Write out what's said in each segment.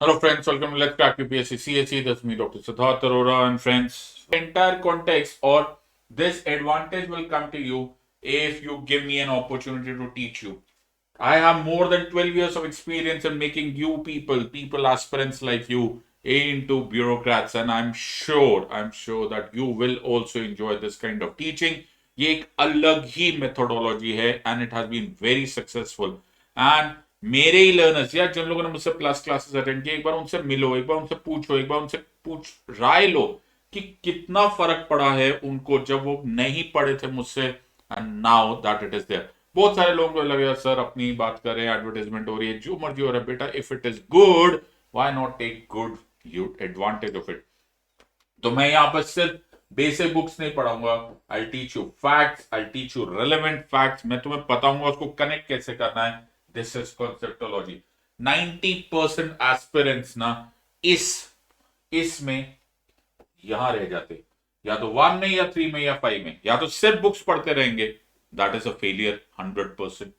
Hello friends, welcome to Let's Crack UPSC CSE. That's me, Dr. Siddharth Arora and friends. The entire context or this advantage will come to you if you give me an opportunity to teach you. I have more than 12 years of experience in making you people aspirants like you into bureaucrats, and I'm sure that you will also enjoy this kind of teaching. ये एक अलग ही methodology है and it has been very successful. And मेरे ही learners या जिन लोगों ने मुझसे plus classes attend किए, एक बार उनसे मिलो, एक बार उनसे पूछो, एक बार उनसे पूछ राय लो कि कितना फर्क पड़ा है उनको जब वो नहीं पढ़े थे मुझसे and now that it is there. बहुत सारे लोगों को लगेगा सर अपनी बात कर रहे हैं, एडवर्टाइजमेंट हो रही है, जो मर्जी हो रहा है. बेटा if it is good, why not take good you advantage of it. तो मैं यहाँ पर सिर्फ बेसिक बुक्स नहीं पढ़ाऊंगा. I teach you facts, I teach you relevant facts. मैं तुम्हें बताऊंगा उसको कनेक्ट कैसे करना है. This is कॉन्सेप्टोलॉजी. 90% एस्पिरेंट्स ना इस इसमें यहां रह जाते, या तो 1 में या 3 में या 5 में, या तो सिर्फ बुक्स पढ़ते रहेंगे, दैट इज अ फेलियर 100%.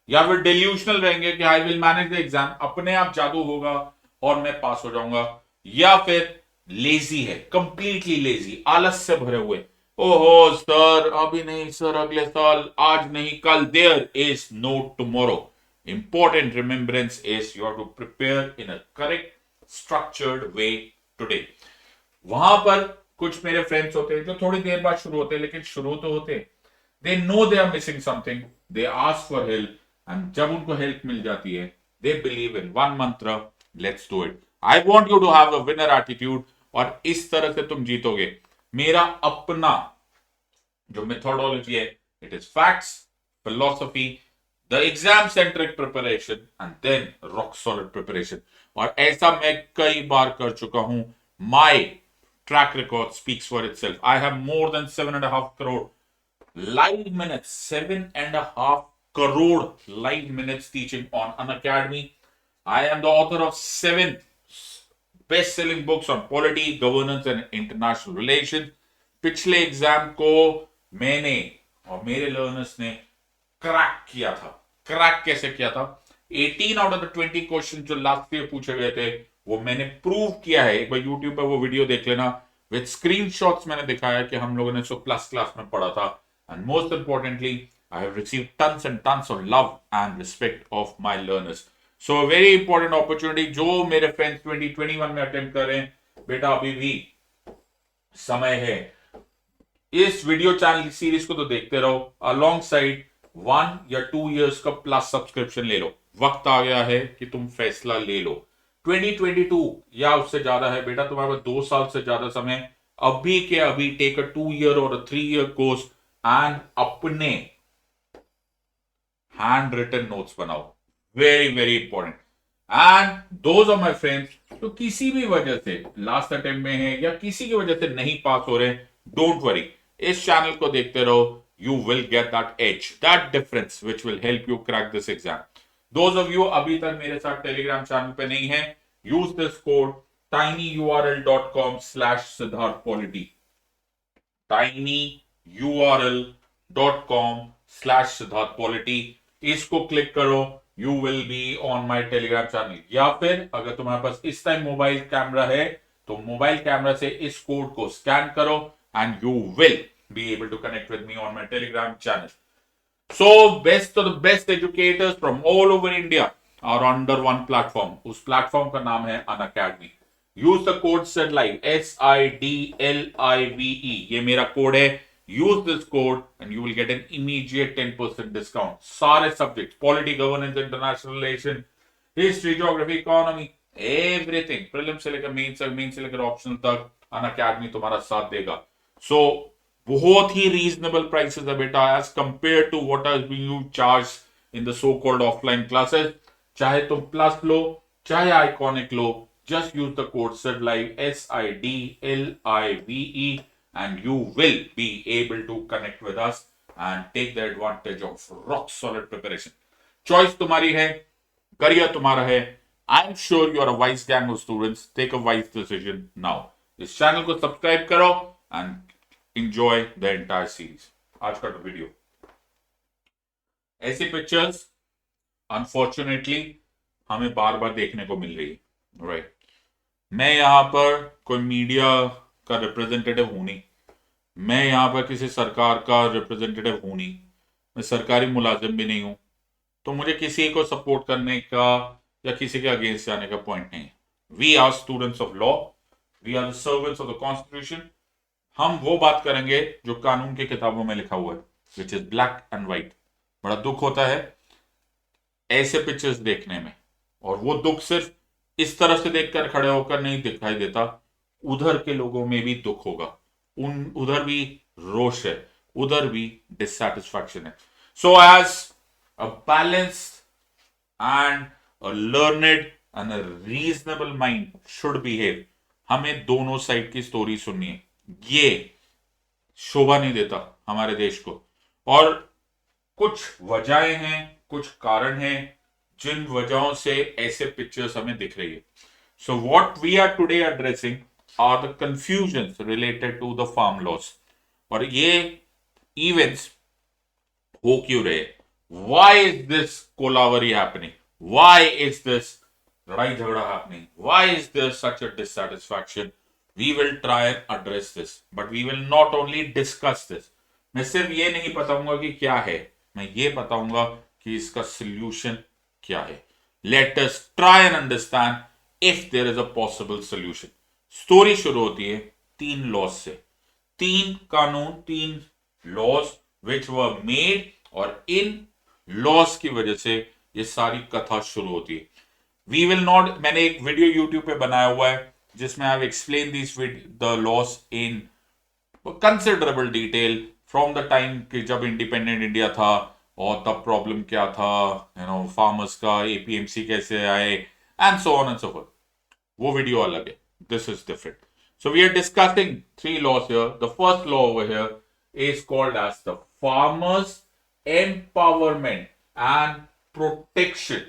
या फिर डिल्यूशनल रहेंगे कि I will manage the exam, अपने आप जादू होगा और मैं पास हो जाऊंगा. या फिर लेजी है, कंप्लीटली लेजी, आलस से भरे हुए. ओहो सर अभी नहीं, सर अगले साल, आज नहीं कल. There is no tomorrow. Important remembrance is you have to prepare in a correct structured way today. वहां पर कुछ मेरे फ्रेंड्स होते हैं जो थोड़ी देर बाद शुरू होते हैं, लेकिन शुरू तो होते. They know they are missing something, they ask for help, and जब उनको हेल्प मिल जाती है they believe in one mantra, let's do it. I want you to have a winner attitude, और इस तरह से तुम जीतोगे. मेरा अपना जो मेथोडोलॉजी है, it is facts, philosophy, the exam centric preparation and then rock solid preparation. और ऐसा मैं कई बार कर चुका हूं. My track record speaks for itself. I have more than 7.5 crore live minutes, 7.5 crore live minutes teaching on Unacademy. I am the author of 7 best-selling books on polity, governance and international relations. पिछले exam को मैंने और मेरे learners ने crack किया था. Crack कैसे किया था? 18 आउट ऑफ द 20 क्वेश्चन जो लास्ट ईयर पूछे गए थे वो मैंने प्रूव किया है. एक बार यूट्यूब पर वो वीडियो देख लेना. विद स्क्रीनशॉट्स मैंने दिखाया कि हम लोगों ने सो प्लस क्लास में पढ़ा था. And most importantly I have received tons and tons of love and respect of my learners. So very important opportunity. जो मेरे फ्रेंड्स 2021 में अटेम्प्ट कर रहे हैं, बेटा अभी भी समय है. इस वीडियो चैनल सीरीज को तो देखते रहो, अलोंग साइड 1 या 2 इयर्स का प्लस सब्सक्रिप्शन ले लो. वक्त आ गया है कि तुम फैसला ले लो. 2022 या उससे ज्यादा है बेटा, तुम्हारे पास 2 साल से ज्यादा समय. अभी के अभी टेक अ 2 ईयर और अ 3 ईयर कोर्स एंड अपने हैंड रिटन नोट्स बनाओ. Very very important. And those are my friends तो किसी भी वजह से लास्ट अटेम्प्ट में है या किसी की वजह से नहीं पास हो रहे, डोंट वरी. इस चैनल को देखते रहो. You will get that edge, that difference which will help you crack this exam. Those of you अभी तक मेरे साथ टेलीग्राम चैनल पे नहीं है, use this code tinyurl.com/siddharthpolity. tinyurl.com/siddharthpolity. इसको क्लिक करो, you will be on my Telegram channel. या फिर अगर तुम्हारे पास इस टाइम मोबाइल कैमरा है तो मोबाइल कैमरा से इस कोड को स्कैन करो and you will be able to connect with me on my Telegram channel. So, best of the best educators from all over India are under one platform. उस platform का नाम है Unacademy. Use the code SIDLIVE, SIDLIVE. ये मेरा code है. Use this code and you will get an immediate 10% discount. सारे subjects, polity, governance, international relation, history, geography, economy, everything. Prelim से लेकर main से लेकर optional तक Unacademy तुम्हारा साथ देगा. So, बहुत ही रीजनेबल प्राइसेस है बेटा as compare to what are being you charge in the so called offline classes. चाहे तुम प्लस लो चाहे आइकॉनिक लो, just use the code SIDLIVE, SIDLIVE, and you will be able to connect with us and take the advantage of rock solid preparation. Choice तुम्हारी है, career तुम्हारा है. I am sure you are a wise gang of students. Take a wise decision now. इस channel को subscribe करो and enjoy the entire series. आज का video ऐसी पिक्चर्स अनफॉर्चुनेटली हमें बार बार देखने को मिल रही है, राइट? मैं यहां पर कोई मीडिया का रिप्रेजेंटेटिव हूं नहीं, मैं यहां पर किसी सरकार का रिप्रेजेंटेटिव हूं नहीं, मैं सरकारी मुलाजिम भी नहीं हूं, तो मुझे किसी को सपोर्ट करने का या किसी के अगेंस्ट जाने का पॉइंट नहीं है। We are students of law, we are the servants of the constitution. हम वो बात करेंगे जो कानून की किताबों में लिखा हुआ है, which is black and white. बड़ा दुख होता है ऐसे पिक्चर्स देखने में, और वो दुख सिर्फ इस तरफ से देखकर खड़े होकर नहीं दिखाई देता, उधर के लोगों में भी दुख होगा, उधर भी रोष है, उधर भी डिससेटिस्फैक्शन है। So as a balanced and a learned and a reasonable mind should behave, हमें दोनों साइड की स्टोरी सुननी है। ये शोभा नहीं देता हमारे देश को, और कुछ वजहें हैं, कुछ कारण हैं जिन वजहों से ऐसे पिक्चर्स हमें दिख रही है। So what we are today addressing are the confusion related to the farm laws. और ये इवेंट्स हो क्यों रहे, why is this Kolaveri happening, why is this लड़ाई झगड़ा happening, why is there such a dissatisfaction, we will try and address this, but we will not only discuss this। मैं सिर्फ ये नहीं बताऊंगा कि क्या है, मैं ये बताऊंगा कि इसका solution क्या है। Let us try and understand if there is a possible solution। Story शुरू होती है 3 लॉज से, 3 कानून, 3 लॉज विच वर मेड, और इन लॉस की वजह से ये सारी कथा शुरू होती है। वी विल नॉट, मैंने एक वीडियो यूट्यूब पे बनाया हुआ है जिसमें I explain this the loss in considerable detail from the time कि जब इंडिपेंडेंट इंडिया था, और तब प्रॉब्लम क्या था, फार्मर्स का, एपीएमसी कैसे आए, and so on and so forth. वो वीडियो अलग है, this is different. So we are discussing 3 laws here. The first law over here is called as the farmers empowerment and protection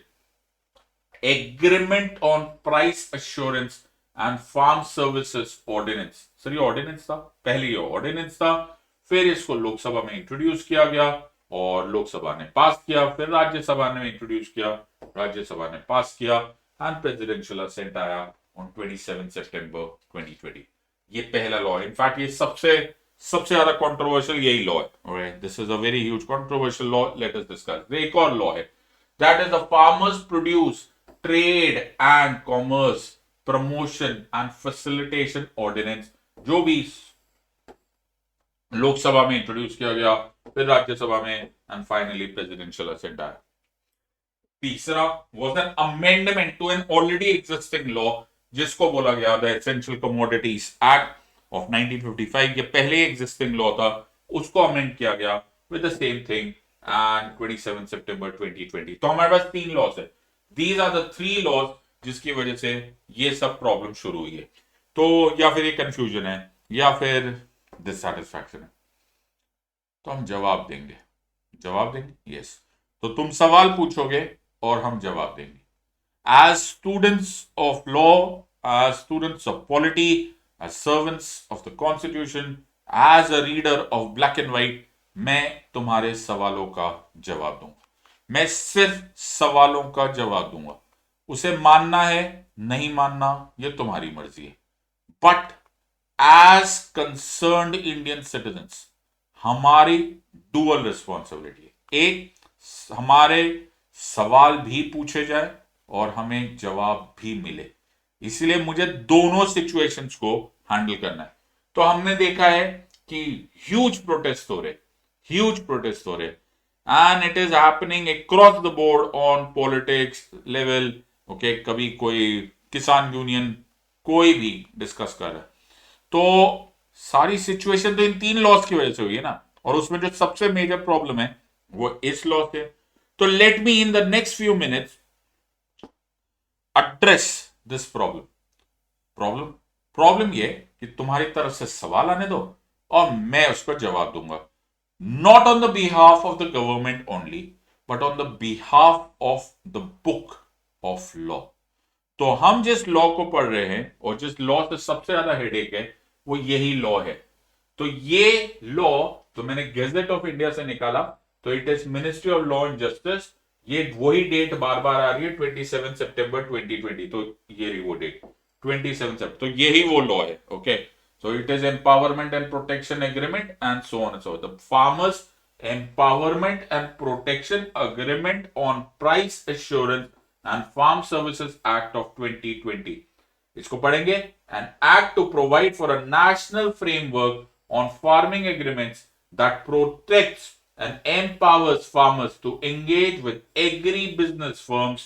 agreement on price assurance and farm services ordinance। Sir ये ordinance था, पहले ये ordinance था, फिर इसको लोकसभा में introduce किया गया और लोकसभा ने पास किया, फिर राज्यसभा ने इंट्रोड्यूस किया, राज्यसभा ने पास किया, एंड प्रेसिडेंशियल असेंट आया ऑन 27 सितंबर 2020। ये पहला लॉ है। इनफैक्ट ये सबसे ज्यादा कंट्रोवर्शियल यही लॉ है। This is a very huge controversial law, let us discuss. एक और लॉ है, that is the farmers produce trade and commerce promotion and facilitation ordinance, जो भी लोकसभा में इंट्रोड्यूस किया गया, फिर राज्यसभा में, एंड फाइनली प्रेसिडेंशियल असेंट आया। तीसरा was an amendment to an already existing law जिसको बोला गया the essential commodities act of 1955। ये पहले एग्जिस्टिंग लॉ था, उसको अमेंड किया गया with the same thing and 27 सितंबर 2020। तो हमारे पास 3 लॉज है। दीज आर द 3 लॉज जिसकी वजह से ये सब प्रॉब्लम शुरू हुई है। तो या फिर ये कंफ्यूजन है या फिर डिससैटिस्फैक्शन है। तो हम जवाब देंगे, यस। तो तुम सवाल पूछोगे और हम जवाब देंगे। As students of law, as students of polity, as servants of the constitution, as a reader of black and white, मैं तुम्हारे सवालों का जवाब दूंगा। मैं सिर्फ सवालों का जवाब दूंगा, उसे मानना है नहीं मानना ये तुम्हारी मर्जी है। But as concerned Indian citizens हमारी डुअल रिस्पॉन्सिबिलिटी है, एक हमारे सवाल भी पूछे जाए और हमें जवाब भी मिले, इसलिए मुझे दोनों सिचुएशंस को हैंडल करना है। तो हमने देखा है कि ह्यूज प्रोटेस्ट हो रहे and it is happening across the board on politics level. Okay, कभी कोई किसान यूनियन कोई भी डिस्कस कर रहा है। तो सारी सिचुएशन तो इन 3 लॉस की वजह से हुई है ना, और उसमें जो सबसे मेजर प्रॉब्लम है वो इस लॉ से। तो let me in the next few minutes address this problem ये कि तुम्हारी तरफ से सवाल आने दो और मैं उस पर जवाब दूंगा, not on the behalf of the government only but on the behalf of the book of law. तो हम जिस लॉ को पढ़ रहे हैं और जिस लॉ से सबसे ज्यादा हेडेक है वो यही लॉ है। तो ये लॉ तो मैंने गेजेट ऑफ इंडिया से निकाला, तो it is ministry of law and justice. ये वही डेट बार बार आ रही है 27 सितंबर 2020, तो ये रही वो डेट 27 सेप्टेम्बर। तो यही वो लॉ है। Okay, so it is empowerment and protection agreement and so on and so the farmers empowerment and protection agreement on price assurance and farm services act of 2020। इसको पढ़ेंगे। An act to provide for a national framework on farming agreements that protects and empowers farmers to engage with agri-business firms,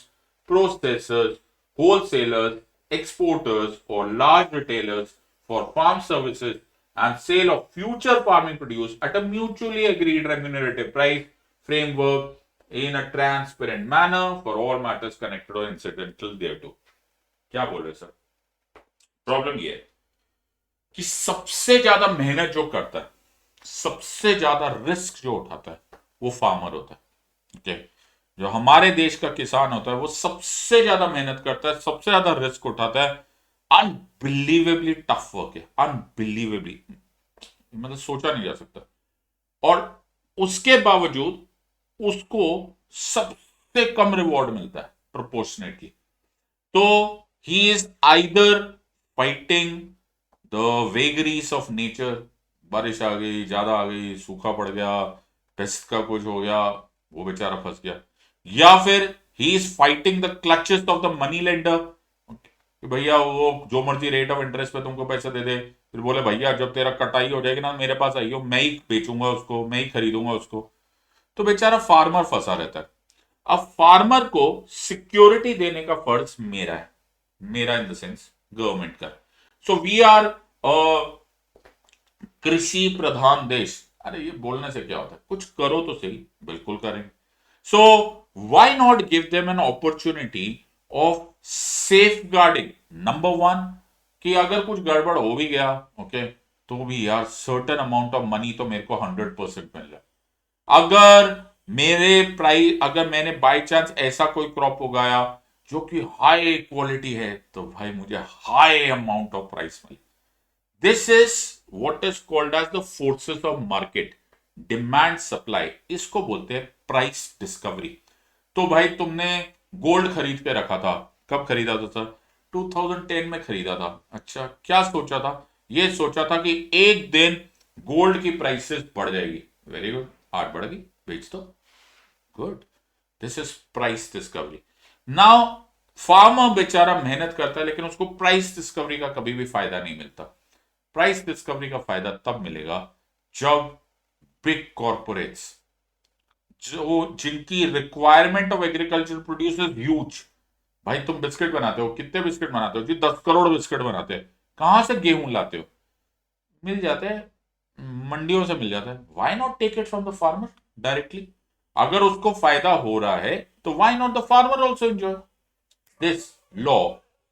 processors, wholesalers, exporters, or large retailers for farm services and sale of future farming produce at a mutually agreed remunerative price framework in a transparent manner for all matters connected or incidental thereto। क्या बोल रहे sir? Problem ये है कि सबसे ज्यादा मेहनत जो करता है, सबसे ज्यादा रिस्क जो उठाता है वो फार्मर होता है। ओके, जो हमारे देश का किसान होता है वो सबसे ज्यादा मेहनत करता है, सबसे ज्यादा रिस्क उठाता है। अनबिलीवेबली टफ वर्क है, अनबिलीवेबली, मतलब सोचा नहीं जा सकता। और उसके बावजूद उसको सबसे कम रिवॉर्ड मिलता है प्रोपोर्शनेटली। तो he is either fighting the vagaries of nature, बारिश आ गई, ज्यादा आ गई, सूखा पड़ गया, पेस्ट का कुछ हो गया, वो बेचारा फंस गया, या फिर he is fighting the clutches of the money lender कि भैया वो जो मर्जी रेट ऑफ इंटरेस्ट पे तुमको पैसे दे दे, फिर बोले भैया जब तेरा कटाई हो जाएगी ना मेरे पास आइयो, मैं ही बेचूंगा उसको, मैं ही खरीदूंगा उसको। तो बेचारा फार्मर फंसा रहता है। अब फार्मर को सिक्योरिटी देने का फर्ज मेरा है, मेरा इन द सेंस गवर्नमेंट का। सो वी आर कृषि प्रधान देश। अरे ये बोलने से क्या होता है, कुछ करो तो सही। बिल्कुल करेंगे। So why not give them an opportunity of safeguarding. Number one, कि अगर कुछ गड़बड़ हो भी गया, ओके, तो भी यार सर्टेन अमाउंट ऑफ मनी तो मेरे को 100% मिल जाए। अगर मैंने बाई चांस ऐसा कोई क्रॉप उगाया जो कि हाई क्वालिटी है, तो भाई मुझे हाई अमाउंट ऑफ प्राइस मिले। This is what is called as the forces of market, demand supply, इसको बोलते हैं प्राइस डिस्कवरी। तो भाई तुमने गोल्ड खरीद के रखा था, कब खरीदा था सर? 2010 में खरीदा था। अच्छा, क्या सोचा था? ये सोचा था कि एक दिन गोल्ड की प्राइसेस बढ़ जाएगी। वेरी गुड, आज बढ़ गई, बेच दो। Good, this is price discovery. Now farmer बेचारा मेहनत करता है लेकिन उसको प्राइस डिस्कवरी का कभी भी फायदा नहीं मिलता। प्राइस डिस्कवरी का फायदा तब मिलेगा जब बिग कॉर्पोरेट्स, जो जिनकी requirement of agriculture produce is huge. भाई तुम बिस्किट बनाते हो, कितने बिस्किट बनाते हो जी? 10 करोड़ बिस्किट बनाते हैं। कहां से गेहूं लाते हो? मिल जाते हैं, मंडियों से मिल जाता है। Why not take it from the farmer directly? अगर उसको फायदा हो रहा है तो why not the farmer also enjoy? This law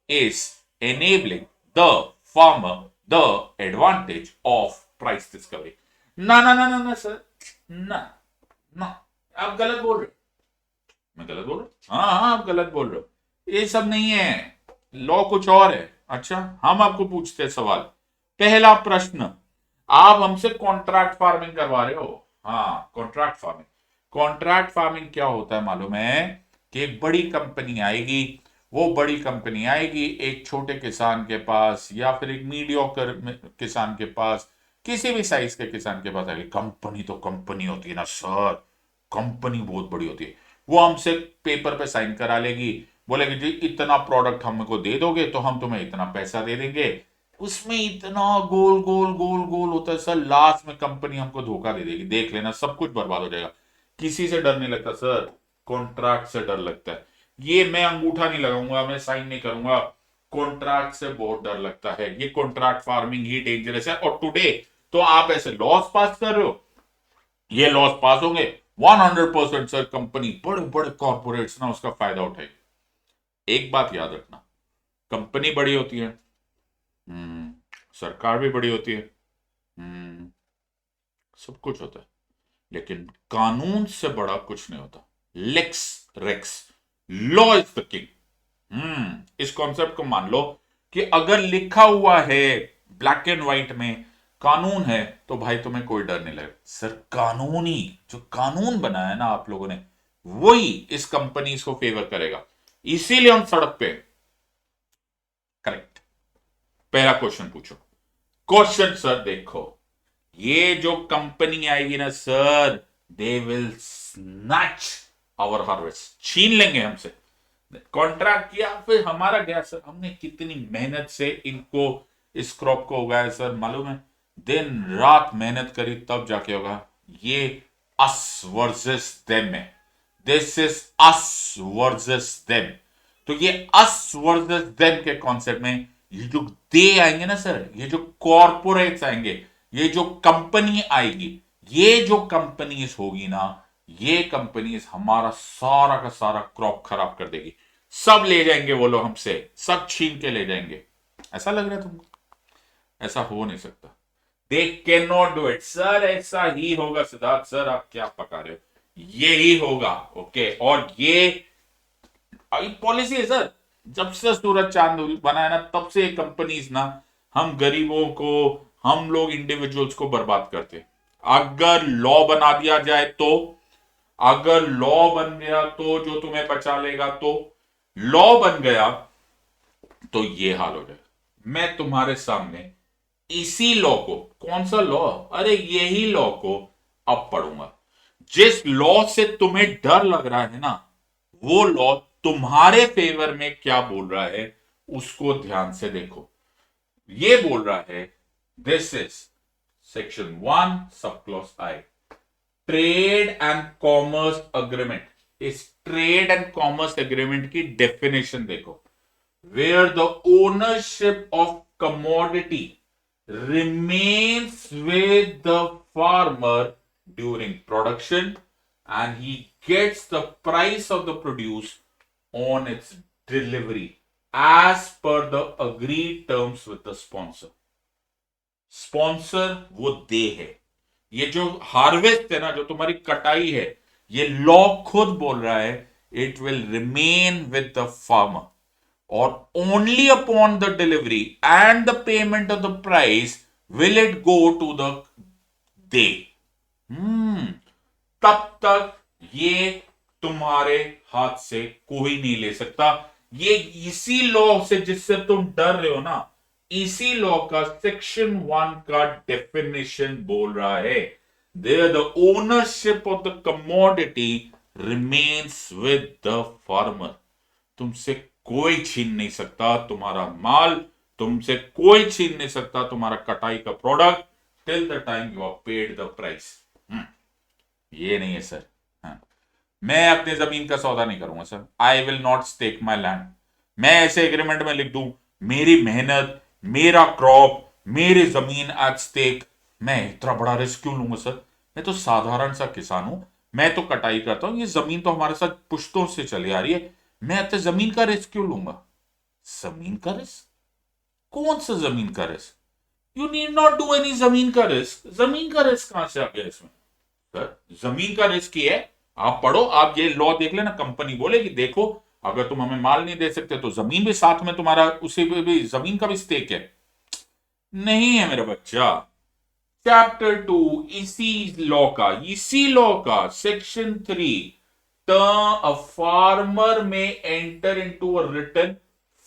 is enabling the farmer the advantage of price discovery. ना ना ना ना ना सर, ना ना, आप गलत बोल रहे हो। मैं गलत बोल रहा हूं? हाँ हाँ, आप गलत बोल रहे हो। ये सब नहीं है, लॉ कुछ और है। अच्छा, हम आपको पूछते हैं सवाल। पहला प्रश्न, आप हमसे कॉन्ट्रैक्ट फार्मिंग करवा रहे हो। हाँ, कॉन्ट्रैक्ट फार्मिंग। कॉन्ट्रैक्ट फार्मिंग क्या होता है मालूम है? कि एक बड़ी कंपनी आएगी, वो बड़ी कंपनी आएगी एक छोटे किसान के पास या फिर एक मीडियोकर किसान के पास, किसी भी साइज के किसान के पास आएगी। कंपनी तो कंपनी होती है ना सर, कंपनी बहुत बड़ी होती है। वो हमसे पेपर पे साइन करा लेगी, बोलेगी जी इतना प्रोडक्ट हमको दे दोगे तो हम तुम्हें इतना पैसा दे देंगे। उसमें इतना गोल गोल गोल गोल होता है सर, लास्ट में कंपनी हमको धोखा दे देगी। देख लेना, सब कुछ बर्बाद हो जाएगा। किसी से डर नहीं लगता सर, कॉन्ट्रैक्ट से डर लगता है। ये मैं अंगूठा नहीं लगाऊंगा, मैं साइन नहीं करूंगा, कॉन्ट्रैक्ट से बहुत डर लगता है। ये कॉन्ट्रैक्ट फार्मिंग ही डेंजरस है। और टुडे तो आप ऐसे लॉस पास कर रहे हो, ये लॉस पास होंगे 100% सर, कंपनी बड़े बड़े कॉर्पोरेट्स ना उसका फायदा उठाएगी। एक बात याद रखना, कंपनी बड़ी होती है, सरकार भी बड़ी होती है, सब कुछ होता है, लेकिन कानून से बड़ा कुछ नहीं होता। Lex rex, law is the king. इस कॉन्सेप्ट को मान लो कि अगर लिखा हुआ है ब्लैक एंड व्हाइट में, कानून है, तो भाई तुम्हें कोई डर नहीं लगेगा। सर कानूनी, जो कानून बनाया ना आप लोगों ने, वही इस कंपनी को फेवर करेगा, इसीलिए हम सड़क पे। करेक्ट, पहला क्वेश्चन पूछो। क्वेश्चन सर देखो, ये जो कंपनी आएगी ना sir, they will snatch our harvest, छीन लेंगे हमसे। कॉन्ट्रैक्ट किया, फिर हमारा गया सर, हमने कितनी मेहनत से इनको इस क्रॉप को उगाया सर, मालूम है, दिन रात मेहनत करी तब जाके होगा। ये अस वर्सेस देम है, this is us versus them. तो ये अस वर्सेस देम के कॉन्सेप्ट में ये जो दे आएंगे ना सर, ये जो कॉर्पोरेट्स आएंगे, ये जो कंपनी आएगी, ये जो कंपनीज होगी ना, ये कंपनीज हमारा सारा का सारा क्रॉप खराब कर देगी। सब ले जाएंगे वो लोग हमसे, सब छीन के ले जाएंगे। ऐसा लग रहा है तुमको? ऐसा हो नहीं सकता। They can not do it sir, ऐसा ही होगा सिद्धार्थ सर, आप क्या पका रहे हो, ये ही होगा। ओके, और ये पॉलिसी है सर, जब से सूरज चांद बना है ना, तब से कंपनीज ना हम गरीबों को, हम लोग इंडिविजुअल्स को बर्बाद करते। अगर लॉ बना दिया जाए तो, अगर लॉ बन गया तो जो तुम्हें बचा लेगा, तो लॉ बन गया तो ये हाल हो जाएगा। मैं तुम्हारे सामने इसी लॉ को, कौन सा लॉ, अरे यही लॉ को अब पढ़ूंगा। जिस लॉ से तुम्हें डर लग रहा है ना, वो लॉ तुम्हारे फेवर में क्या बोल रहा है उसको ध्यान से देखो। ये बोल रहा है, this is section 1 sub clause I, trade and commerce agreement. इस ट्रेड एंड कॉमर्स एग्रीमेंट की डेफिनेशन देखो, where the ownership of commodity remains with the farmer during production and he gets the price of the produce on its delivery as per the agreed terms with the sponsor. Sponsor वो दे है, ये जो harvest है ना, जो तुम्हारी कटाई है, ये लॉ खुद बोल रहा है it will remain with the farmer, or only upon the delivery and the payment of the price will it go to the day. तब तक ये तुम्हारे हाथ से कोई नहीं ले सकता। ये इसी लॉ से जिससे तुम डर रहे हो ना, इसी लॉ का सेक्शन 1 का डेफिनेशन बोल रहा है, there the ownership of the commodity remains with the farmer. तुमसे कोई छीन नहीं सकता तुम्हारा माल, तुमसे कोई छीन नहीं सकता तुम्हारा कटाई का product till the time you are paid the price. ये नहीं है सर। मैं अपने जमीन का सौदा नहीं करूंगा sir, I will not stake my land. मैं ऐसे एग्रीमेंट में लिख दूं, मेरी मेहनत, मेरा क्रॉप, मेरी जमीन एट स्टेक, मैं इतना बड़ा रिस्क क्यों लूंगा सर? मैं तो साधारण सा किसान हूं, मैं तो कटाई करता हूं, ये जमीन तो हमारे साथ पुश्तों से चली आ रही है, मैं अपने जमीन का रिस्क क्यों लूंगा? जमीन का रिस्क? कौन सा जमीन का risk? You need not do any जमीन का रिस्क। जमीन का रिस्क कहां से आ गया इसमें सर? जमीन का रिस्क ये है, आप पढ़ो, आप ये लॉ देख लेना, कंपनी बोलेगी देखो अगर तुम हमें माल नहीं दे सकते तो जमीन भी साथ में तुम्हारा, उसी पे भी जमीन का भी स्टेक है। नहीं है मेरा बच्चा। चैप्टर 2 इसी लॉ का section 3, a farmer may enter into a written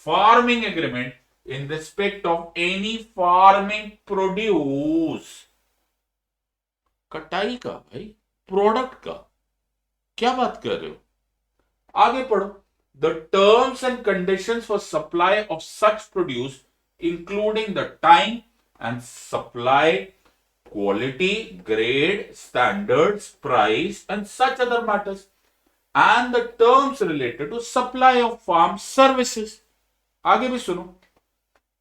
farming agreement in respect of any farming produce। कटाई का भाई, प्रोडक्ट का क्या बात कर रहे हो? आगे पढ़ो, the terms and conditions for supply of such produce including the time and supply, quality, grade, standards, price and such other matters and the terms related to supply of farm services। आगे भी सुनो,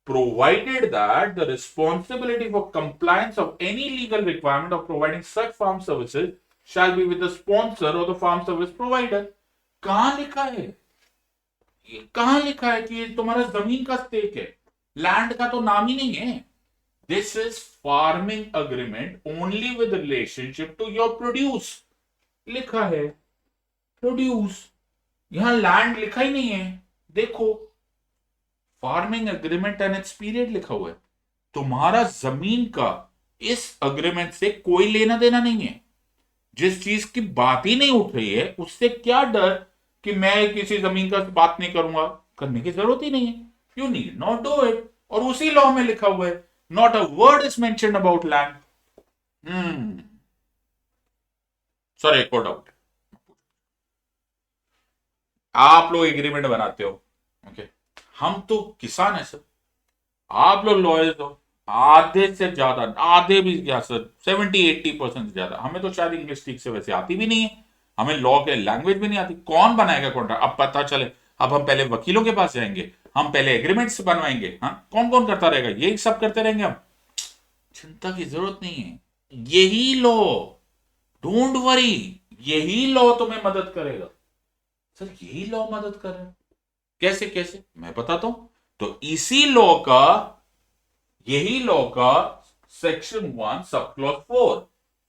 provided that the responsibility for compliance of any legal requirement of providing such farm services shall be with the sponsor or the farm service provider। कहां लिखा है ये? कहां लिखा है कि ये तुम्हारा जमीन का स्टेक है? लैंड का तो नाम ही नहीं है। This is farming agreement only with relationship to your produce. लिखा है प्रोड्यूस, यहां लैंड लिखा ही नहीं है। देखो, farming agreement and it's period लिखा हुआ है। तुम्हारा जमीन का इस अग्रीमेंट से कोई लेना देना नहीं है। जिस चीज की बात ही नहीं उठ रही है उससे क्या डर कि मैं किसी जमीन का बात नहीं करूंगा? करने की जरूरत ही नहीं है। You need not do it. और उसी लॉ में लिखा हुआ है, not a word is mentioned about land. Sir एक और डाउट, आप लोग एग्रीमेंट बनाते हो, ओके, हम तो किसान है सर, आप लोग लॉयर्स हो, आधे से ज्यादा, आधे भी क्या सर, 70-80% ज्यादा, हमें तो शायद इंग्लिश ठीक से वैसे आती भी नहीं है, हमें लॉ के लैंग्वेज भी नहीं आती, कौन बनाएगा कॉन्ट्रैक्ट? अब पता चले, अब हम पहले वकीलों के पास जाएंगे, हम पहले एग्रीमेंट्स बनवाएंगे, हाँ कौन कौन करता रहेगा, यही सब करते रहेंगे हम, चिंता की जरूरत नहीं है, यही लॉ, डोंट वरी, यही लॉ तुम्हें मदद करेगा। सर यही लॉ मदद कर रहा है, कैसे कैसे मैं बताता हूं, तो इसी लॉ का, यही लॉ का section 1 sub clause 4,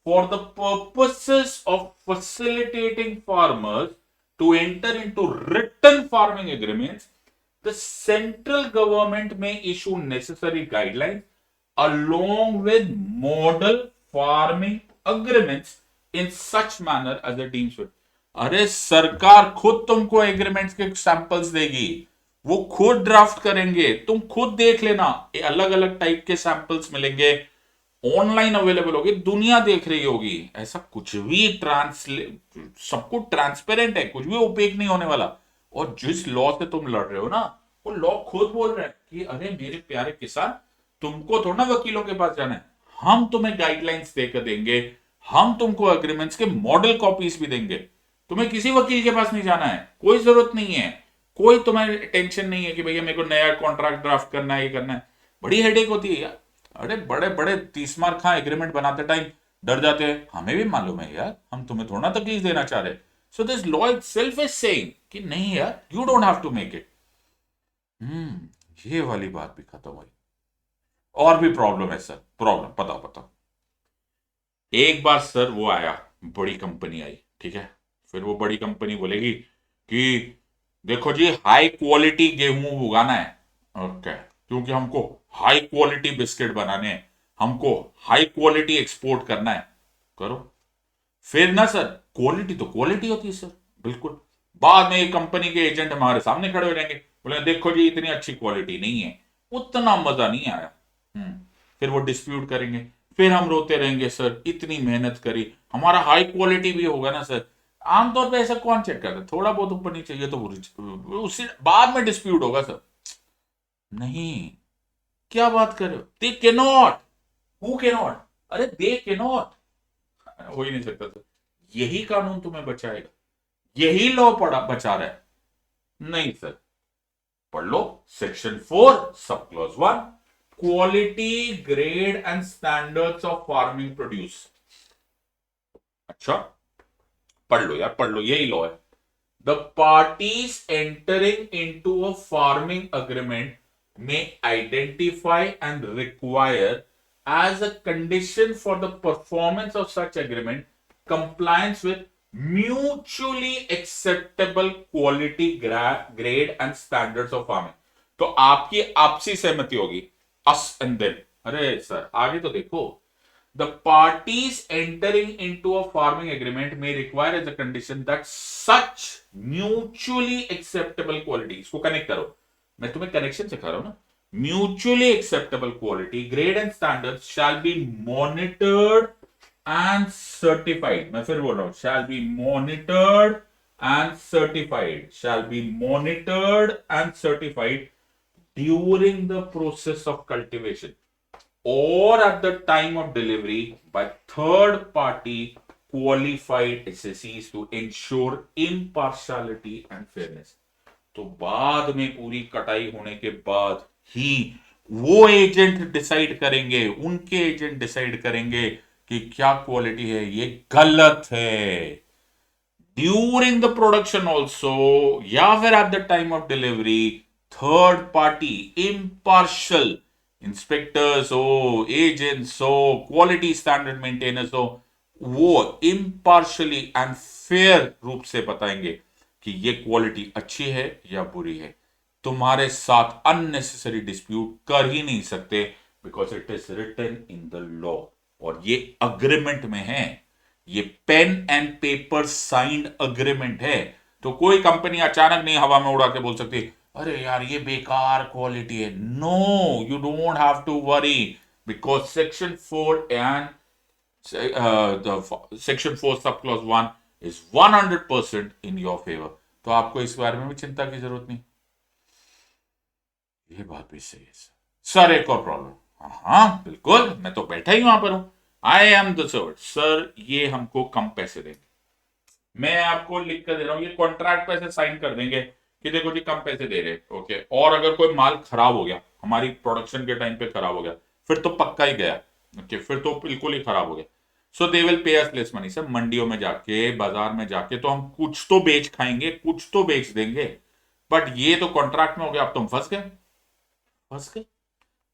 for the purposes of facilitating farmers to enter into written farming agreements, the central government may issue necessary guidelines along with model farming agreements in such manner as the deems fit। अरे सरकार खुद तुमको agreements के samples देगी, वो खुद draft करेंगे, तुम खुद देख लेना, ये अलग अलग टाइप के सैंपल्स मिलेंगे, ऑनलाइन अवेलेबल होगी, दुनिया देख रही होगी, ऐसा कुछ भी सब कुछ ट्रांसपेरेंट है, कुछ भी ओपेक नहीं होने वाला। और जिस लॉ से तुम लड़ रहे हो ना, वो लॉ खुद बोल रहा है कि अरे मेरे प्यारे किसान, तुमको थोड़ा वकीलों के पास जाना है, हम तुम्हें गाइडलाइंस देकर देंगे, हम तुमको अग्रीमेंट्स के मॉडल कॉपीज भी देंगे, तुम्हें किसी वकील के पास नहीं जाना है, कोई जरूरत नहीं है, कोई तुम्हें टेंशन नहीं है कि भैया मेरे को नया कॉन्ट्रैक्ट ड्राफ्ट करना है, ये करना है, बड़ी हेडेक होती है यार। अरे बड़े बड़े 30 मार खा एग्रीमेंट बनाते टाइम डर जाते हैं, हमें भी मालूम है यार, हम तुम्हें थोड़ा तकलीफ देना चाह रहे, so this law itself is saying कि नहीं यार, you don't have to make it. ये वाली बात भी खत्म हुई। और भी प्रॉब्लम है सर, प्रॉब्लम बताओ बताओ। एक बार सर वो आया, बड़ी कंपनी आई, ठीक है, फिर वो बड़ी कंपनी बोलेगी कि देखो जी हाई क्वालिटी गेहूं उगाना है, ओके, क्योंकि हमको हाई क्वालिटी बिस्किट बनाने हैं, हमको हाई क्वालिटी एक्सपोर्ट करना है, करो। फिर ना सर, क्वालिटी तो क्वालिटी होती है सर, बिल्कुल, बाद में एक कंपनी के एजेंट हमारे सामने खड़े हो जाएंगे, बोले देखो जी इतनी अच्छी क्वालिटी नहीं है, उतना मजा नहीं आया। फिर वो डिस्प्यूट करेंगे, फिर हम रोते रहेंगे सर इतनी मेहनत करी, हमारा हाई क्वालिटी भी होगा ना सर, आमतौर पे ऐसा कौन चेक करता है, थोड़ा बहुत ऊपर नीचे ये तो उसी बाद में डिस्प्यूट होगा सर। नहीं, क्या बात कर रहे हो, दे के नॉट, हु के नॉट, अरे दे के नॉट, हो ही नहीं सकता सर, यही कानून तुम्हें बचाएगा, यही लॉ पढ़ा बचा रहा है। नहीं सर, पढ़ लो section 4 sub clause 1, quality grade and standards of farming produce. अच्छा पढ़ लो यार, पढ़ लो, यही लॉ है। The parties entering into a farming agreement may identify and require as a condition for the performance of such agreement compliance with mutually acceptable quality grade and standards of farming। तो आपकी आपसी सहमति होगी, us and them। अरे sir आगे तो देखो, the parties entering into a farming agreement may require as a condition that such mutually acceptable quality, इसको कनेक्ट करो, मैं तुम्हें कनेक्शन सिखा रहा हूं ना, mutually acceptable quality grade and standard shall be monitored and certified, मैं फिर बोल रहा हूं, shall be monitored and certified, shall be monitored and certified during the process of cultivation or at the time of delivery by third party qualified SSEs to ensure impartiality and fairness। तो बाद में पूरी कटाई होने के बाद ही वो agent decide करेंगे, उनके एजेंट डिसाइड करेंगे कि क्या क्वालिटी है, ये गलत है। ड्यूरिंग द प्रोडक्शन ऑल्सो या फिर eight the time of delivery third party impartial inspectors हो, एजेंट्स हो, क्वालिटी स्टैंडर्ड मेंटेनर्स हो, वो इम्पार्शियली एंड फेयर रूप से बताएंगे कि ये क्वालिटी अच्छी है या बुरी है। तुम्हारे साथ अननेसेसरी डिस्प्यूट कर ही नहीं सकते, because it is written in the law, और ये अग्रीमेंट में है, ये pen and paper signed agreement है। तो कोई कंपनी अचानक नहीं हवा में उड़ा के बोल सकती अरे यार ये बेकार क्वालिटी है, no, you don't have to worry, because section 4 and section 4 sub clause 1 is 100% in your favour. तो आपको इस बारे में भी चिंता की जरूरत नहीं। ये बात भी सही है सर। एक और प्रॉब्लम। हाँ हाँ बिल्कुल, मैं तो बैठा ही वहां पर हूं। I am the server sir, ये हमको कम पैसे देंगे। मैं आपको लिख कर दे रहा हूं, ये कॉन्ट्रैक्ट पे ऐसे साइन कर देंगे कि देखो जी कम पैसे दे रहे, ओके। और अगर कोई माल खराब हो गया, हमारी प्रोडक्शन के टाइम पे खराब हो गया, फिर तो पक्का ही गया, ओके, फिर तो बिल्कुल ही खराब हो गया। सो they will pay us less money. Sir मंडियों में जाके, बाजार में जाके तो हम कुछ तो बेच खाएंगे, कुछ तो बेच देंगे, बट ये तो कॉन्ट्रैक्ट में हो गया, अब तुम फंस गए, फंस गए।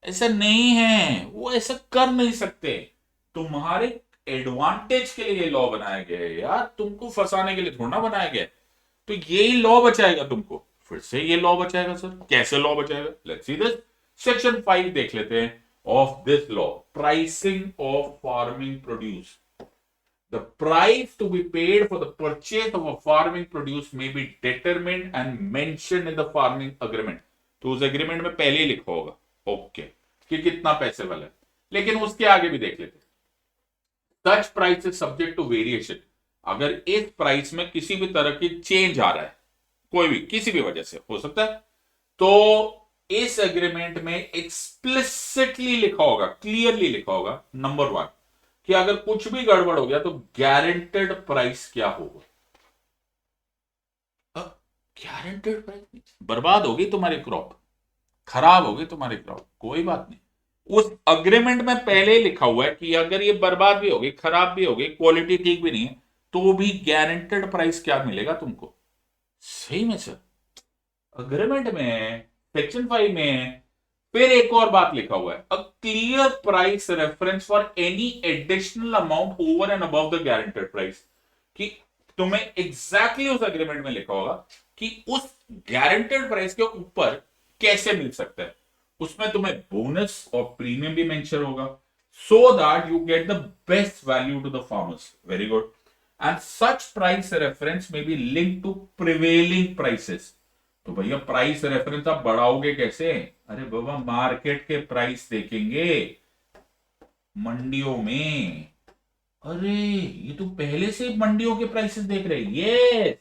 ऐसा नहीं है, वो ऐसा कर नहीं सकते। तुम्हारे एडवांटेज के लिए लॉ बनाया गया है यार, तुमको फंसाने के लिए थोड़ा ना बनाया गया है। तो यही लॉ बचाएगा तुमको, फिर से ये लॉ बचाएगा सर। कैसे लॉ बचाएगा? Let's see this. सेक्शन 5 देख लेते हैं of this law, pricing of farming produce. The price to be paid for the purchase of a farming produce may be determined and mentioned in the farming agreement। तो उस agreement में पहले ही लिखा होगा, okay, कि कितना पैसे वाला है। लेकिन उसके आगे भी देख लेते हैं, such price is subject to variation. अगर इस प्राइस में किसी भी तरह की चेंज आ रहा है, कोई भी किसी भी वजह से हो सकता है, तो इस एग्रीमेंट में एक्सप्लिसिटली लिखा होगा, क्लियरली लिखा होगा, नंबर 1, कि अगर कुछ भी गड़बड़ हो गया तो गारंटेड प्राइस क्या होगा। गारंटेड प्राइस, बर्बाद होगी तुम्हारी क्रॉप, खराब होगी तुम्हारी क्रॉप, कोई बात नहीं। उस अग्रीमेंट में पहले ही लिखा हुआ है कि अगर ये बर्बाद भी होगी, खराब भी होगी, क्वालिटी ठीक भी नहीं है, तो भी गारंटेड प्राइस क्या मिलेगा तुमको। सही में सर, अग्रीमेंट में सेक्शन 5 में फिर एक और बात लिखा हुआ है, a clear price reference for any additional amount over and above the guaranteed price. कि तुम्हें एग्जैक्टली उस एग्रीमेंट में लिखा होगा कि उस गारंटेड प्राइस के ऊपर कैसे मिल सकता है। उसमें तुम्हें बोनस और प्रीमियम भी मेंशन होगा, so that you get the best value to the farmers. Very good. And such price reference may be link to prevailing prices. तो भैया प्राइस रेफरेंस आप बढ़ाओगे कैसे? अरे बाबा मार्केट के प्राइस देखेंगे मंडियों में। अरे ये तो पहले से मंडियों के प्राइसेस देख रहे हैं, ये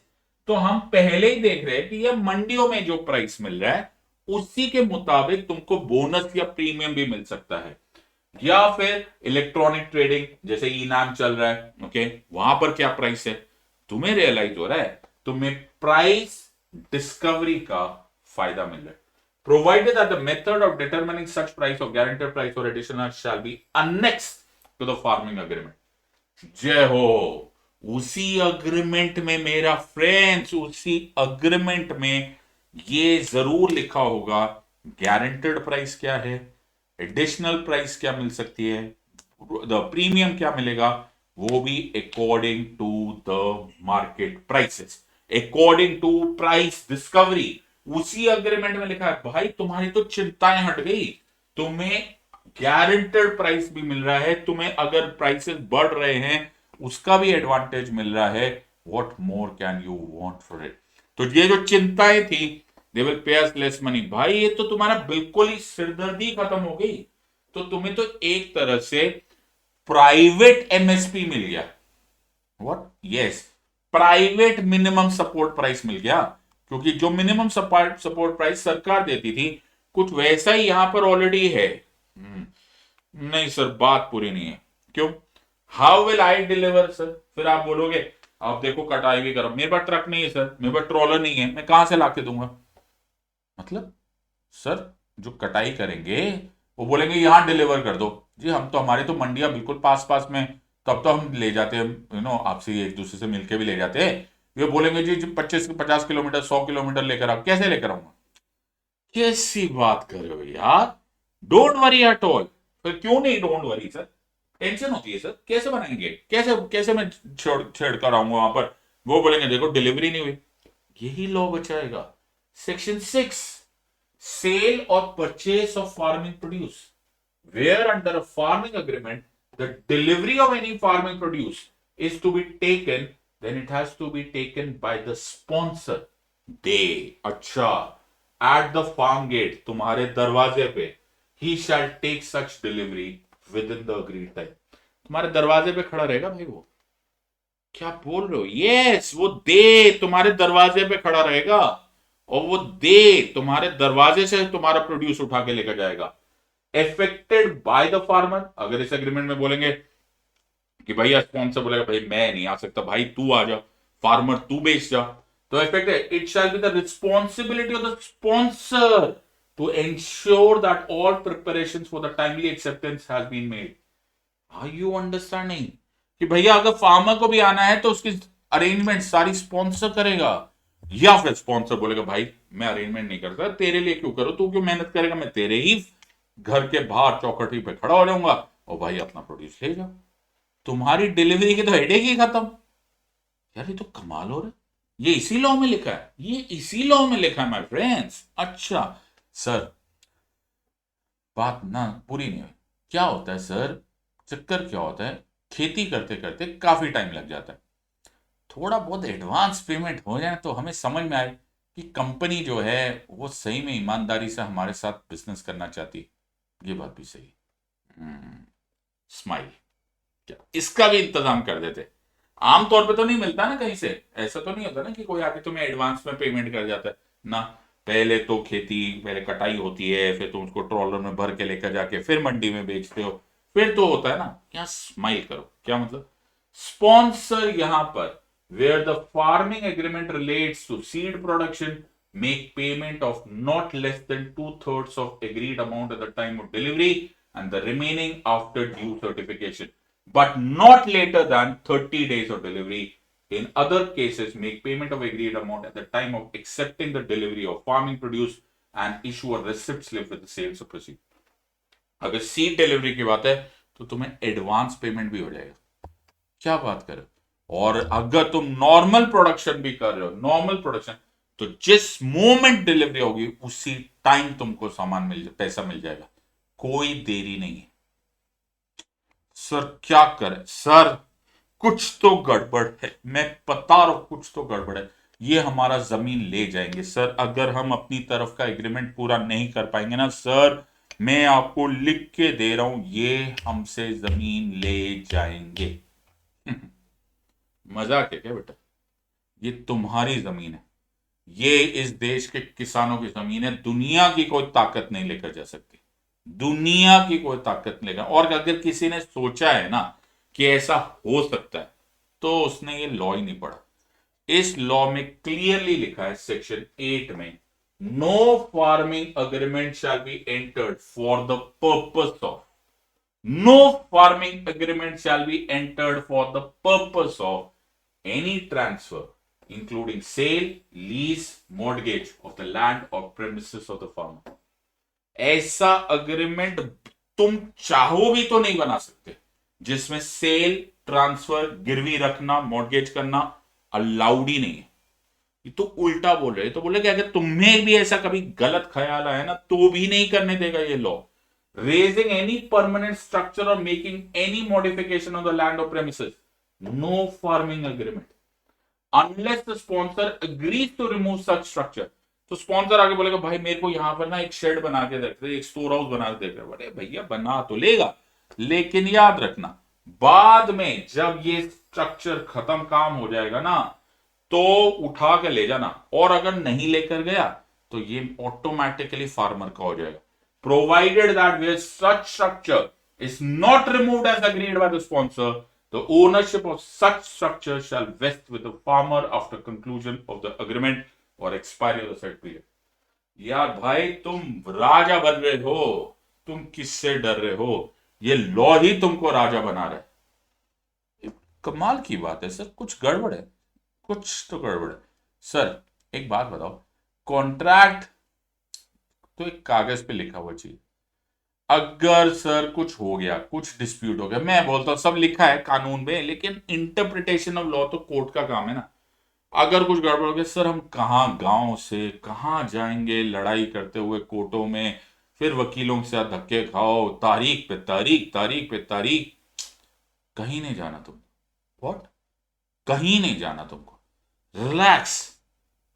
तो हम पहले ही देख रहे हैं कि ये मंडियों में जो प्राइस मिल रहा है उसी के मुताबिक तुमको बोनस या प्रीमियम भी मिल सकता है। या फिर इलेक्ट्रॉनिक ट्रेडिंग जैसे इनाम चल रहा है, ओके, वहां पर क्या प्राइस है तुम्हें रियलाइज हो रहा है, तुम्हें प्राइस डिस्कवरी का फायदा मिल रहा है। Provided that the method of determining such price or guaranteed price or additional shall be annexed to the farming agreement। जय हो। उसी अग्रीमेंट में मेरा फ्रेंड्स, उसी अग्रीमेंट में ये जरूर लिखा होगा गारंटेड प्राइस क्या है, एडिशनल प्राइस क्या मिल सकती है, द प्रीमियम क्या मिलेगा, वो भी according to the market prices, according to price discovery. उसी अग्रीमेंट में लिखा है भाई तुम्हारी तो चिंताएं हट गई, तुम्हें गारंटेड प्राइस भी मिल रहा है, तुम्हें अगर प्राइसेस बढ़ रहे हैं उसका भी एडवांटेज मिल रहा है। What more can you want for it. तो ये जो चिंताएं थी, they will pay us less money, भाई ये तो तुम्हारा बिल्कुल ही सिरदर्दी खत्म हो गई। तो तुम्हें तो एक तरह से प्राइवेट एमएसपी मिल गया। What? Yes, private minimum support price मिल गया, क्योंकि जो मिनिमम सपोर्ट प्राइस सरकार देती थी कुछ वैसा ही यहां पर ऑलरेडी है। नहीं सर बात पूरी नहीं है। क्यों? How will I deliver sir? फिर आप बोलोगे अब देखो कटाई भी करो, मेरे पास ट्रक नहीं है सर, मेरे पास ट्रॉलर नहीं है, मैं कहां से लाके दूंगा। मतलब सर जो कटाई करेंगे वो बोलेंगे यहां डिलीवर कर दो। जी हम तो, हमारी तो मंडियां बिल्कुल पास पास में, तब तो हम ले जाते हैं, आपसे एक दूसरे से मिलके भी ले जाते हैं। ये बोलेंगे जी 25-50 किलोमीटर 100 किलोमीटर लेकर आओ, कैसे लेकर आऊंगा? कैसी बात कर रहे हो यार? Don't worry at all. फिर क्यों नहीं डोंट वरी सर, टेंशन होती है सर, कैसे बनाएंगे, कैसे कैसे मैं छेड़ कर आऊंगा वहां पर। वो बोलेंगे देखो डिलीवरी नहीं हुई। यही लॉ बचाएगा। सेक्शन 6, सेल और purchase of farming produce, where under a farming agreement the delivery of any farming produce is to be taken, then it has to be taken by the sponsor. They, अच्छा, at the farm gate, तुम्हारे दरवाजे पे, he shall take such delivery within the agreed time. तुम्हारे दरवाजे पे खड़ा रहेगा भाई वो। क्या बोल रहे हो? यस, वो दे तुम्हारे दरवाजे पे खड़ा रहेगा और वो दे तुम्हारे दरवाजे से तुम्हारा प्रोड्यूस उठा के लेकर जाएगा। एफेक्टेड बाय द फार्मर, अगर इस एग्रीमेंट में बोलेंगे कि भैया स्पॉन्सर बोलेगा भाई मैं नहीं आ सकता, भाई तू आ जा, फार्मर तू बेच जा, तो effect it shall be the responsibility of the sponsor to ensure that all preparations for the timely acceptance has been made. Are you understanding? कि भैया अगर फार्मर को भी आना है तो उसकी अरेंजमेंट सारी स्पॉन्सर करेगा, या फिर स्पॉन्सर बोलेगा भाई मैं अरेंजमेंट नहीं करता, तेरे लिए क्यों करो, तू क्यों मेहनत करेगा, मैं तेरे ही घर के बाहर चौकटी पे खड़ा हो जाऊंगा और भाई अपना प्रोड्यूस ले जाओ, तुम्हारी डिलीवरी की तो हेडेक ही खत्म। यार ये तो कमाल हो रहा है। ये इसी लॉ में लिखा है, ये इसी लॉ में लिखा है माय फ्रेंड्स। अच्छा सर, बात ना पूरी नहीं हुई। क्या होता है सर, चक्कर क्या होता है, खेती करते करते काफी टाइम लग जाता है, थोड़ा बहुत एडवांस पेमेंट हो जाए तो हमें समझ में आए कि कंपनी जो है वो सही में ईमानदारी से हमारे साथ बिजनेस करना चाहती है। ये बात भी सही। स्माइल, क्या इसका भी इंतजाम कर देते? आमतौर पे तो नहीं मिलता ना कहीं से, ऐसा तो नहीं होता ना कि कोई आके तुम्हें एडवांस में पेमेंट कर जाता है ना। पहले तो खेती, पहले कटाई होती है, फिर तुम उसको ट्रॉलर में भर के लेकर जाके फिर मंडी में बेचते हो, फिर तो होता है ना। क्या स्माइल करो, क्या मतलब? स्पॉन्सर यहां पर where the farming agreement relates to seed production make payment of not less than 2/3 of agreed amount at the time of delivery and the remaining after due certification, but not later than 30 days of delivery. In other cases, make payment of agreed amount at the time of accepting the delivery of farming produce and issue a receipt slip with the sales of proceed. अगर seed delivery की बात है तो तुम्हें advance payment भी हो जाएगा। क्या बात कर रहे हो? और अगर तुम नॉर्मल प्रोडक्शन भी कर रहे हो, नॉर्मल प्रोडक्शन, तो जिस मोमेंट डिलीवरी होगी उसी टाइम तुमको सामान पैसा मिल जाएगा, कोई देरी नहीं है। सर क्या करें सर, कुछ तो गड़बड़ है, मैं बता रहा हूं कुछ तो गड़बड़ है। ये हमारा जमीन ले जाएंगे सर, अगर हम अपनी तरफ का एग्रीमेंट पूरा नहीं कर पाएंगे ना सर, मैं आपको लिख के दे रहा हूं, ये हमसे जमीन ले जाएंगे। मजाक है क्या बेटा? ये तुम्हारी जमीन है, ये इस देश के किसानों की जमीन है, दुनिया की कोई ताकत नहीं लेकर जा सकती, दुनिया की कोई ताकत नहीं लेकर। और अगर किसी ने सोचा है ना कि ऐसा हो सकता है तो उसने ये लॉ ही नहीं पढ़ा। इस लॉ में क्लियरली लिखा है सेक्शन 8 में, no farming agreement shall be entered for the purpose of, no farming agreement shall be entered for the purpose of any transfer including sale, lease, mortgage of the land or premises of the farmer. ऐसा agreement तुम चाहो भी तो नहीं बना सकते जिसमें cell, transfer, गिरवी रखना, मॉर्गेज करना अलाउड ही नहीं है। ये तो उल्टा बोल रहे, तो बोले कि अगर तुम्हें भी ऐसा कभी गलत ख्याल आया ना तो भी नहीं करने देगा ये law. Raising any permanent structure or making any modification of the land or premises, no farming agreement unless the sponsor agrees to remove such structure। तो स्पॉन्सर आगे बोलेगा भाई मेरे को यहां पर ना एक शेड बना के देते, एक स्टोर हाउस बना के देते, बोले भैया बना तो लेगा, लेकिन याद रखना बाद में जब ये स्ट्रक्चर खत्म काम हो जाएगा ना तो उठा के ले जाना, और अगर नहीं लेकर गया तो ये ऑटोमेटिकली फार्मर का हो जाएगा, provided that where such structure is not removed as agreed by the sponsor, the ownership of such structure shall vest with the farmer after conclusion of the agreement or expiry of the said period। यार भाई तुम राजा बन रहे हो, तुम किससे डर रहे हो? ये लॉ ही तुमको राजा बना रहा है। कमाल की बात है सर, कुछ गड़बड़ है, कुछ तो गड़बड़ है। सर एक बात बताओ, कॉन्ट्रैक्ट तो एक कागज पे लिखा हुआ चाहिए, अगर सर कुछ हो गया, कुछ डिस्प्यूट हो गया, मैं बोलता हूं सब लिखा है कानून में, लेकिन इंटरप्रिटेशन ऑफ लॉ तो कोर्ट का काम है ना। अगर कुछ गड़बड़ हो गया सर, हम कहाँ गांव से कहाँ जाएंगे लड़ाई करते हुए कोर्टों में, फिर वकीलों के साथ धक्के खाओ, तारीख पे तारीख, तारीख पे तारीख, कहीं नहीं जाना तुम। व्हाट? कहीं नहीं जाना तुमको, रिलैक्स।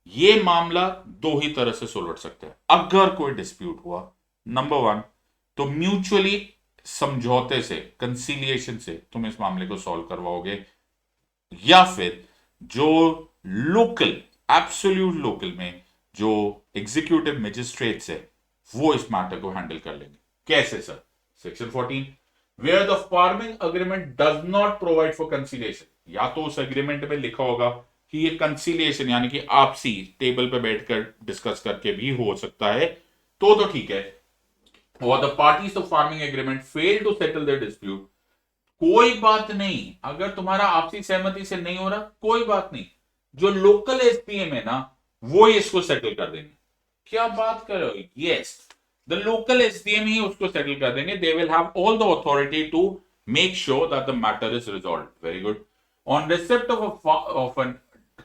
ये मामला दो ही तरह से सुलझ सकता है। अगर कोई डिस्प्यूट हुआ, नंबर वन, तो म्यूचुअली समझौते से, कंसीलिएशन से तुम इस मामले को सॉल्व करवाओगे, या फिर जो लोकल, एब्सोल्यूट लोकल में जो एग्जीक्यूटिव मजिस्ट्रेट्स है वो इस मैटर को हैंडल कर लेंगे। कैसे sir? Section 14, where the farming agreement does not provide for conciliation, या तो उस एग्रीमेंट में लिखा होगा कि ये कंसीलिएशन यानी कि आपसी टेबल पे बैठकर डिस्कस करके भी हो सकता है, तो ठीक है। और the parties of farming agreement fail to settle their dispute, कोई बात नहीं, अगर तुम्हारा आपसी सहमति से नहीं हो रहा कोई बात नहीं, जो लोकल एसपीएम है ना वो इसको सेटल कर देंगे। क्या बात कर रहे हो? यस, द लोकल एसडीएम ही उसको सेटल कर देंगे। They will have all the authority to make sure that the matter is resolved. Very good. On receipt of an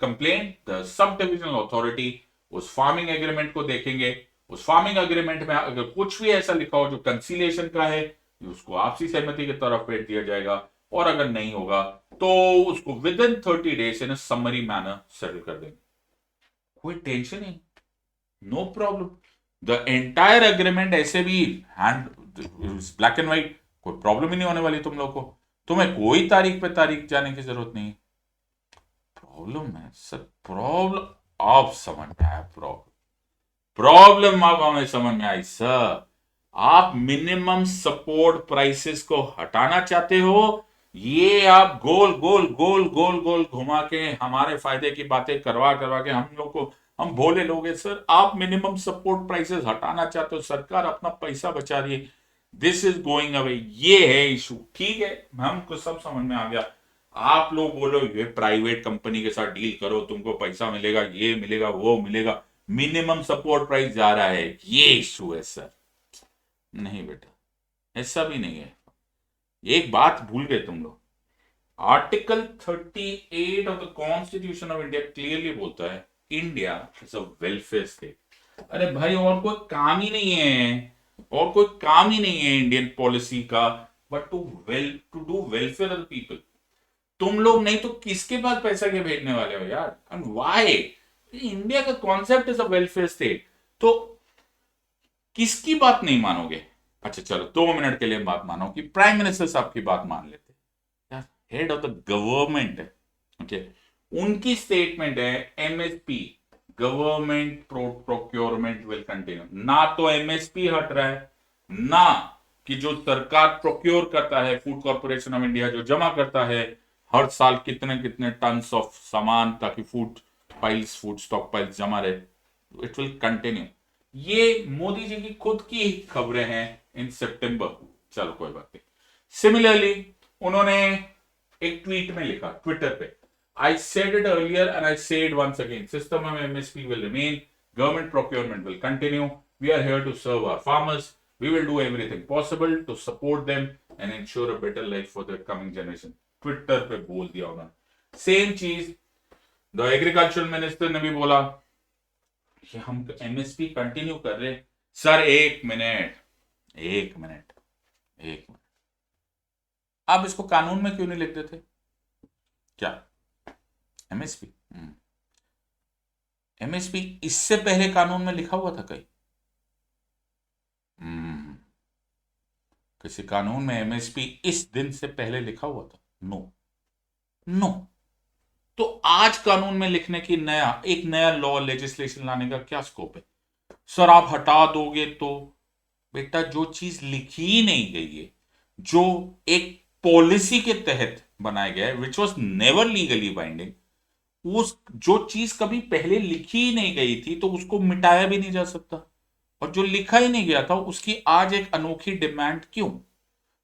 complaint, the sub divisional authority उस फार्मिंग एग्रीमेंट को देखेंगे। उस farming agreement में अगर कुछ भी ऐसा लिखा हो जो कंसीलिएशन का है, उसको आपसी सहमति की तरफ भेज दिया जाएगा, और अगर नहीं होगा तो उसको within 30 days in summary manner settle कर देंगे। कोई टेंशन नहीं, no problem. The entire agreement ऐसे भी हैंड ब्लैक एंड व्हाइट, कोई प्रॉब्लम ही नहीं होने वाली तुम लोग को। तुम्हें कोई तारीख पे तारीख जाने की जरूरत नहीं। प्रॉब्लम है सर, प्रॉब्लम आप समझ में आया? प्रॉब्लम आप हमें समझ में आई सर। आप मिनिमम सपोर्ट प्राइसेस को हटाना चाहते हो, ये आप गोल गोल गोल गोल गोल घुमा के हमारे फायदे की बातें करवा करवा के हम लोग को, हम भोले लोग हैं सर। आप मिनिमम सपोर्ट प्राइसेस हटाना चाहते हो, सरकार अपना पैसा बचा रही है, दिस इज गोइंग अवे, ये है इशू। ठीक है, हमको सब समझ में आ गया। आप लोग बोलो ये प्राइवेट कंपनी के साथ डील करो, तुमको पैसा मिलेगा, ये मिलेगा, वो मिलेगा, मिनिमम सपोर्ट प्राइस जा रहा है, ये इशू है सर। नहीं बेटा, ऐसा भी नहीं है। एक बात भूल गए तुम लोग, article 38 of the constitution of India clearly बोलता है India is a welfare state. अरे भाई, और कोई काम ही नहीं है, और कोई काम ही नहीं है इंडियन पॉलिसी का, but to do welfare of the people. तुम लोग नहीं तो किसके पास पैसा के भेजने वाले हो यार? And why? इंडिया का concept is a welfare state, तो किसकी बात नहीं मानोगे? अच्छा चलो 2 मिनट के लिए बात मानो कि प्राइम मिनिस्टर साहब की बात मान लेते यार, हेड ऑफ द गवर्नमेंट है, ओके, उनकी स्टेटमेंट है MSP, government procurement will continue. ना तो एमएसपी हट रहा है, ना कि जो सरकार प्रोक्योर करता है, फूड कॉर्पोरेशन ऑफ इंडिया जो जमा करता है हर साल कितने कितने टन्स ऑफ सामान, ताकि फूड स्टॉक पाइल्स जमा रहे, इट विल कंटिन्यू। ये मोदी जी की खुद की खबरें हैं इन सितंबर। चलो कोई बात नहीं। सिमिलरली उन्होंने एक ट्वीट में लिखा, ट्विटर पे, I said it earlier and I say it once again, system of MSP will remain, government procurement will continue, we are here to serve our farmers, we will do everything possible to support them and ensure a better life for the coming generation। Twitter पे बोल दिया उन्होंने। Same चीज the agriculture minister ने भी बोला कि हम एमएसपी कंटिन्यू कर रहे। सर एक मिनट, एक मिनट, एक मिनट, आप इसको कानून में क्यों नहीं लिख देते? क्या एमएसपी? एमएसपी इससे पहले कानून में लिखा हुआ था कहीं? किसी कानून में एमएसपी इस दिन से पहले लिखा हुआ था? No, no. तो आज कानून में लिखने की एक नया लॉ लेजिस्लेशन लाने का क्या स्कोप है? सर आप हटा दोगे तो बेटा, जो चीज लिखी ही नहीं गई है, जो एक पॉलिसी के तहत बनाया गया है, which was never legally binding, उस जो चीज कभी पहले लिखी ही नहीं गई थी तो उसको मिटाया भी नहीं जा सकता, और जो लिखा ही नहीं गया था उसकी आज एक अनोखी डिमांड क्यों?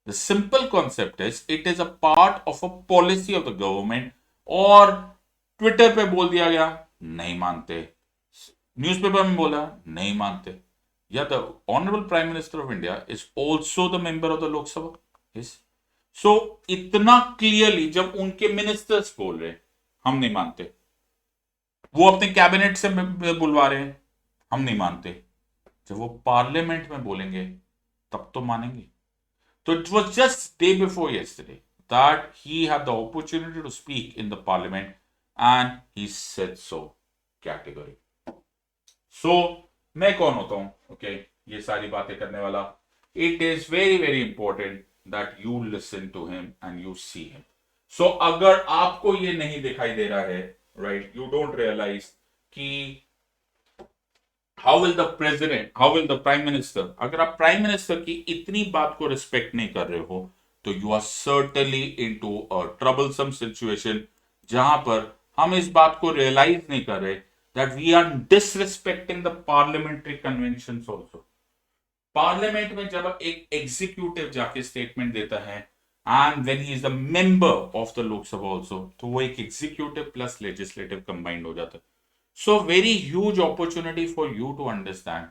The simple concept is it is a part of a policy of the government, और ट्विटर पे बोल दिया गया नहीं मानते, न्यूज़पेपर में बोला नहीं मानते। या the honourable prime minister of India is also the member of the Lok Sabha, yes. So इतना क्लियरली जब उनके मिनिस्टर्स बोल रहे हम नहीं मानते, वो अपने कैबिनेट से बुलवा रहे हैं हम नहीं मानते, जब वो पार्लियामेंट में बोलेंगे तब तो मानेंगे। तो it was just day before yesterday that he had the opportunity to speak in the parliament and he said so categorically. सो मैं कौन होता हूं? ओके, ये सारी बातें करने वाला. It is very very important that you listen to him and you see him. So अगर आपको ये नहीं दिखाई दे रहा है, राइट, यू डोंट रियलाइज कि how will the president, how will the prime minister, अगर आप प्राइम मिनिस्टर की इतनी बात को रिस्पेक्ट नहीं कर रहे हो, तो you are certainly into a troublesome situation, जहां पर हम इस बात को रियलाइज नहीं कर रहे that we are disrespecting the parliamentary convention also. Parliament में जब एक एग्जीक्यूटिव जाके स्टेटमेंट देता है and when he is the member of the Lok Sabha also, तो वो एक एग्जीक्यूटिव प्लस लेजिस्लेटिव कंबाइंड हो जाता है. So very huge opportunity for you to understand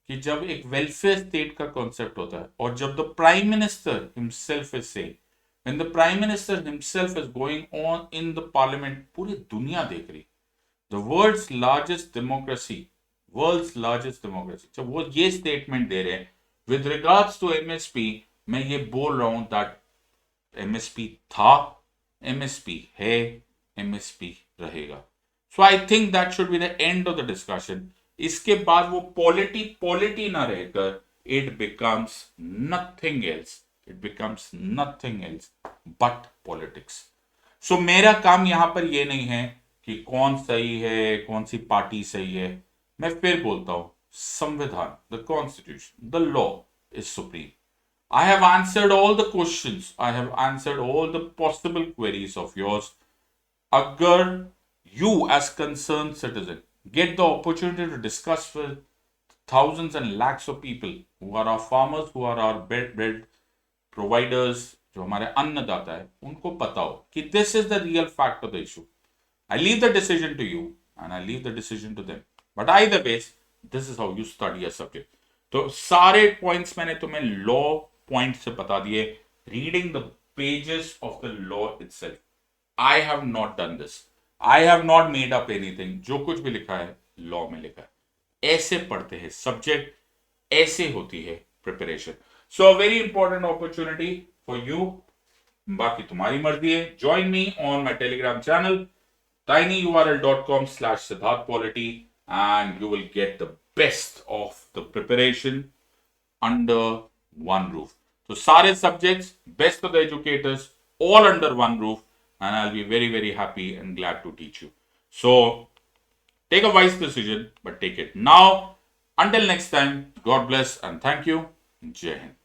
कि जब एक वेलफेयर स्टेट का कॉन्सेप्ट होता है और जब the prime minister himself is saying, when the prime minister himself is going on in the parliament, पूरी दुनिया देख रही, द वर्ल्ड्स लार्जेस्ट डेमोक्रेसी, जब वो ये स्टेटमेंट दे रहे हैं विद रिगार्ड्स टू एमएसपी, मैं ये बोल रहा हूं दैट एमएसपी था, एमएसपी है, एमएसपी रहेगा. So I think that should be the end of the discussion. इसके बाद वो पॉलिटी ना रहकर it becomes nothing else, but politics. So मेरा काम यहां पर ये नहीं है कि कौन सही है, कौन सी पार्टी सही है. मैं फिर बोलता हूं, संविधान, the constitution, the law is supreme. I have answered all the questions. I have answered all the possible queries of yours. Agar you as concerned citizen get the opportunity to discuss with thousands and lakhs of people who are our farmers, who are our bread providers, जो हमारे अन्नदाता है, उनको पता हो कि this is the real fact of the issue. I leave the decision to you and I leave the decision to them. But either ways, this is how you study a subject. तो सारे points मैंने तुम्हें law point से बता दिए, reading the pages of the law itself. I have not done this, I have not made up anything. जो कुछ भी लिखा है लॉ में लिखा है. ऐसे पढ़ते हैं सब्जेक्ट, ऐसे होती है preparation. So very important opportunity for you. बाकी तुम्हारी मर्जी है. Join me on my Telegram channel tinyurl.com/siddharthpolity and you will get the best of the preparation under one roof. So sare subjects, best of the educators, all under one roof, and I'll be very very happy and glad to teach you. So take a wise decision, but take it now. Until next time, God bless and thank you. Jai Hind.